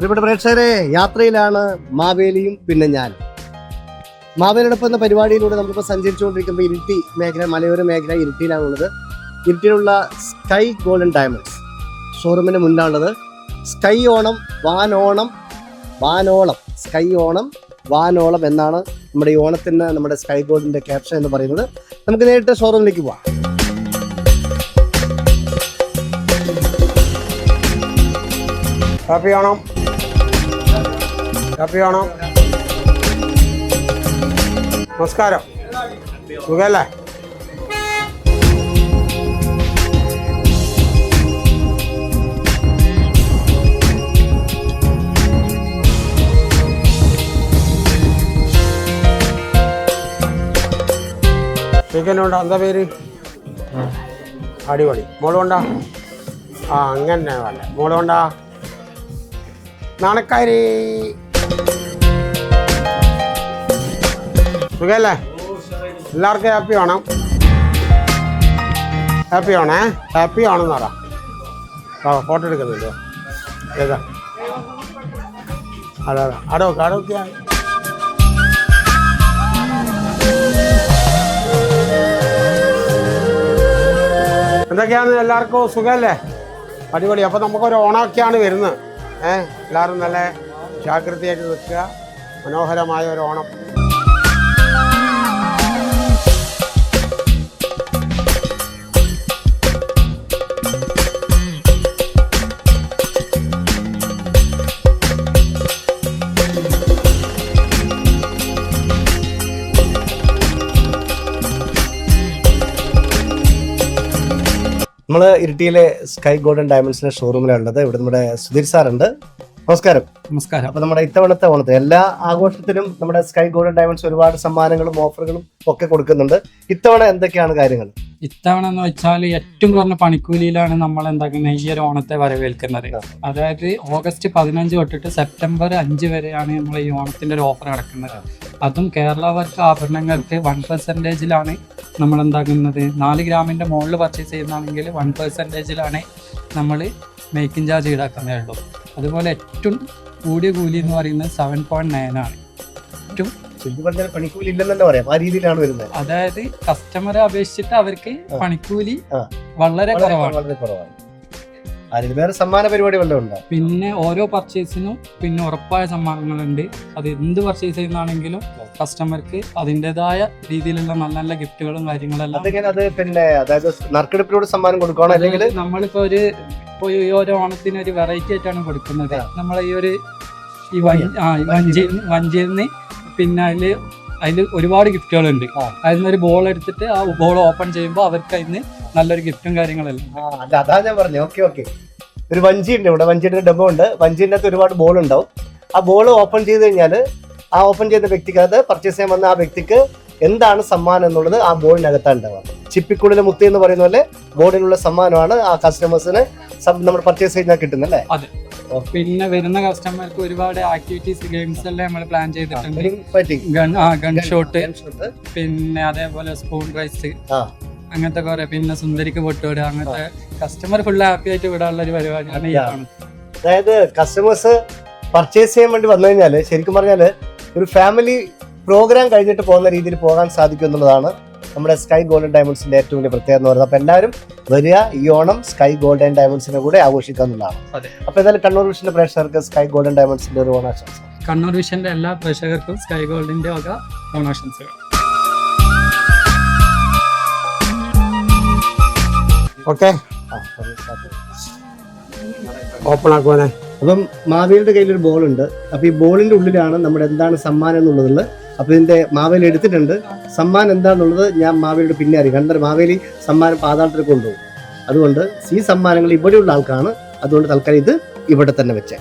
പ്രിയപ്പെട്ട പ്രേക്ഷകരെ, യാത്രയിലാണ് മാവേലിയും പിന്നെ ഞാൻ. മാവേലിയോടൊപ്പം എന്ന പരിപാടിയിലൂടെ നമ്മളിപ്പോൾ സഞ്ചരിച്ചുകൊണ്ടിരിക്കുമ്പോൾ ഇരിട്ടി മേഖല, മലയോര മേഖല ഇരിട്ടിയിലാണുള്ളത്. ഇരിട്ടിയിലുള്ള സ്കൈ ഗോൾഡൻ ഡയമണ്ട്സ് ഷോറൂമിന് മുന്നിലാണുള്ളത്. സ്കൈ ഓണം വാനോണം, വാനോളം, സ്കൈ ഓണം വാനോളം എന്നാണ് നമ്മുടെ ഈ ഓണത്തിന് നമ്മുടെ സ്കൈ ഗോൾഡിൻ്റെ ക്യാപ്ഷൻ എന്ന് പറയുന്നത്. നമുക്ക് നേരിട്ട് ഷോറൂമിലേക്ക് പോവാം. Happy Onam, happy Onam. നമസ്കാരം, സുഖല്ലേ? ചിക്കനുണ്ടോ? എന്താ പേര്? അടിപൊളി. മോളുകൊണ്ടാ? ആ അങ്ങനെ വല്ല മോളുകൊണ്ടാ? നാണക്കാരി. സുഖല്ലേ? എല്ലാവർക്കും ഹാപ്പി ആണോ? ഹാപ്പി ആണേ? ഹാപ്പി ആണെന്ന് പറ. ഫോട്ടോ എടുക്കുന്നുണ്ടോ? ഏതാ? അതെ അതെ, അടവൊക്കെയാണ്. എന്തൊക്കെയാണ്? എല്ലാവർക്കും സുഖമല്ലേ? അടിപൊളി. അപ്പോൾ നമുക്കൊരു ഓണമൊക്കെയാണ് വരുന്നത്. എല്ലാവരും നല്ല ജാഗ്രതയായിട്ട് നിൽക്കുക. മനോഹരമായ ഒരു ഓണം. നമ്മൾ ഇരിട്ടിയിലെ സ്കൈ ഗോൾഡൻ ഡയമണ്ട്സിന്റെ ഷോറൂമിലാണുള്ളത്. ഇവിടെ നമ്മുടെ സുധീർ സാറുണ്ട്. നമസ്കാരം. നമസ്കാരം. അപ്പൊ നമ്മുടെ ഇത്തവണത്തെ ഓണത്തിന് എല്ലാ ആഘോഷത്തിലും നമ്മുടെ സ്കൈ ഗോൾഡൻ ഡയമണ്ട്സ് ഒരുപാട് സമ്മാനങ്ങളും ഓഫറുകളും ഒക്കെ കൊടുക്കുന്നുണ്ട്. ഇത്തവണ എന്തൊക്കെയാണ് കാര്യങ്ങൾ? ഇത്തവണ എന്ന് വെച്ചാൽ ഏറ്റവും കുറഞ്ഞ പണിക്കൂലിയിലാണ് നമ്മൾ എന്താക്കുന്നത് ഈ ഒരു ഓണത്തെ വരവേൽക്കുന്നത്. അതായത് ഓഗസ്റ്റ് 15 തൊട്ടിട്ട് സെപ്റ്റംബർ 5 വരെയാണ് നമ്മൾ ഈ ഓണത്തിന്റെ ഒരു ഓഫർ നടക്കുന്നത്. അതും കേരള വർക്ക ആഭരണങ്ങൾക്ക് 1%ലാണ് നമ്മൾ എന്താക്കുന്നത്. 4 ഗ്രാമിന്റെ മുകളിൽ പർച്ചേസ് ചെയ്യുന്നതാണെങ്കിൽ 1%ലാണ് നമ്മൾ മേക്കിംഗ് ചാർജ് ഈടാക്കുന്നേ ഉള്ളൂ. അതുപോലെ ഏറ്റവും കൂടിയ കൂലി എന്ന് പറയുന്നത് 7.9 ആണ്. ഏറ്റവും പണിക്കൂലി ഇല്ലെന്ന് പറയാം, ആ രീതിയിലാണ് വരുന്നത്. അതായത് കസ്റ്റമറെ അപേക്ഷിച്ചിട്ട് അവർക്ക് പണിക്കൂലി വളരെ കുറവാണ്. വേറെ സമ്മാന പരിപാടി വല്ലതും ഉണ്ടോ? പിന്നെ ഓരോ പർച്ചേസിനും പിന്നെ ഉറപ്പായ സമ്മാനങ്ങളുണ്ട്. അത് എന്ത് പർച്ചേസ് ചെയ്യുന്നതാണെങ്കിലും കസ്റ്റമർക്ക് അതിൻ്റെതായ രീതിയിലുള്ള നല്ല നല്ല ഗിഫ്റ്റുകളും കാര്യങ്ങളെല്ലാം. അത് പിന്നെ അതായത് നറുക്കെടുപ്പിലൂടെ സമ്മാനം കൊടുക്കണം, അല്ലെങ്കിൽ നമ്മളിപ്പോ ഈ ഓരോ ഓണത്തിന് ഒരു വെറൈറ്റി ആയിട്ടാണ് കൊടുക്കുന്നത്. നമ്മളെ ഈ വഞ്ചിയിൽ നിന്ന് പിന്നെ അതിൽ ഒരുപാട് ഗിഫ്റ്റുകളുണ്ട്. അതിൽ നിന്നൊരു ബോൾ എടുത്തിട്ട് ആ ബോൾ ഓപ്പൺ ചെയ്യുമ്പോൾ അവർക്ക് അതിന് നല്ലൊരു ഗിഫ്റ്റും കാര്യങ്ങളെല്ലാം. അതാ ഞാൻ പറഞ്ഞു. ഓക്കെ. ഒരു വഞ്ചി ഉണ്ട് ഇവിടെ, വഞ്ചിയുടെ ഡബ്ബ ഉണ്ട്. വഞ്ചിൻ്റെ അകത്ത് ഒരുപാട് ബോൾ ഉണ്ടാവും. ആ ബോൾ ഓപ്പൺ ചെയ്ത് കഴിഞ്ഞാൽ ആ ഓപ്പൺ ചെയ്യുന്ന വ്യക്തിക്ക്, അത് പർച്ചേസ് ചെയ്യാൻ വന്ന ആ വ്യക്തിക്ക് എന്താണ് സമ്മാനം എന്നുള്ളത് ആ ബോർഡിനകത്താണ് ഉണ്ടാവുക. ചിപ്പിക്കുള്ളിലെ മുത്തി എന്ന് പറയുന്ന പോലെ ബോർഡിലുള്ള സമ്മാനമാണ് ആ കസ്റ്റമേഴ്സിന് നമ്മൾ പർച്ചേസ് ചെയ്യുന്ന കിട്ടുന്നല്ലേ? അതെ. പിന്നെ വരുന്ന കസ്റ്റമർക്ക് ഒരുപാട് ആക്ടിവിറ്റീസ്, ഗെയിംസ് എല്ലാം നമ്മൾ പ്ലാൻ ചെയ്തിട്ടുണ്ട്. ഗൺ ഷോട്ട്, പിന്നെ അതേപോലെ സ്പൂൺ റൈസ്, അങ്ങനത്തെ കുറെ, പിന്നെ സുന്ദരിക്ക് പൊട്ടുവിടുക, അങ്ങനത്തെ കസ്റ്റമർ ഫുള്ള് ഹാപ്പി ആയിട്ട് വിടാനുള്ള ഒരു പരിപാടിയാണ് ഈ ഓണം. അതായത് കസ്റ്റമേഴ്സ് പർച്ചേസ് ചെയ്യാൻ വേണ്ടി വന്നു കഴിഞ്ഞാൽ ശരിക്കും പറഞ്ഞാൽ ഒരു ഫാമിലി പ്രോഗ്രാം കഴിഞ്ഞിട്ട് പോകുന്ന രീതിയിൽ പോകാൻ സാധിക്കും എന്നുള്ളതാണ് നമ്മുടെ സ്കൈ ഗോൾഡൻ ഡയമണ്ട്സിന്റെ ഏറ്റവും വലിയ പ്രത്യേകത എന്ന് പറയുന്നത്. അപ്പൊ എല്ലാവരും വരിക, ഈ ഓണം സ്കൈ ഗോൾഡൻ ഡയമണ്ട്സിന്റെ കൂടെ ആഘോഷിക്കാന്നുള്ളതാണ്. അപ്പൊ എന്തായാലും കണ്ണൂർ വിഷന്റെ പ്രേക്ഷകർക്ക് സ്കൈ ഗോൾഡൻ ഡയമണ്ട്സിന്റെ ഒരു ഓണാശംസ. കണ്ണൂർ വിഷന്റെ എല്ലാ പ്രേക്ഷകർക്കും സ്കൈ ഗോൾഡിന്റെ വക ഓണാശംസകൾ. ഓക്കെ, ഓപ്പൺ ആക്കുവാനേ. അപ്പം മാവേലിയുടെ കയ്യിലൊരു ബോൾ ഉണ്ട്. അപ്പൊ ഈ ബോളിന്റെ ഉള്ളിലാണ് നമ്മുടെ എന്താണ് സമ്മാനം എന്നുള്ളത്. അപ്പൊ ഇതിന്റെ മാവേലി എടുത്തിട്ടുണ്ട്. സമ്മാനം എന്താണെന്നുള്ളത് ഞാൻ മാവേലിയുടെ പിന്നെ അറിയാം. കാരണം മാവേലി സമ്മാനം പാതാളത്തിൽ കൊണ്ടുപോകും. അതുകൊണ്ട് ഈ സമ്മാനങ്ങൾ ഇവിടെയുള്ള ആൾക്കാണ്. അതുകൊണ്ട് തൽക്കാലം ഇത് ഇവിടെ തന്നെ വെച്ചേ.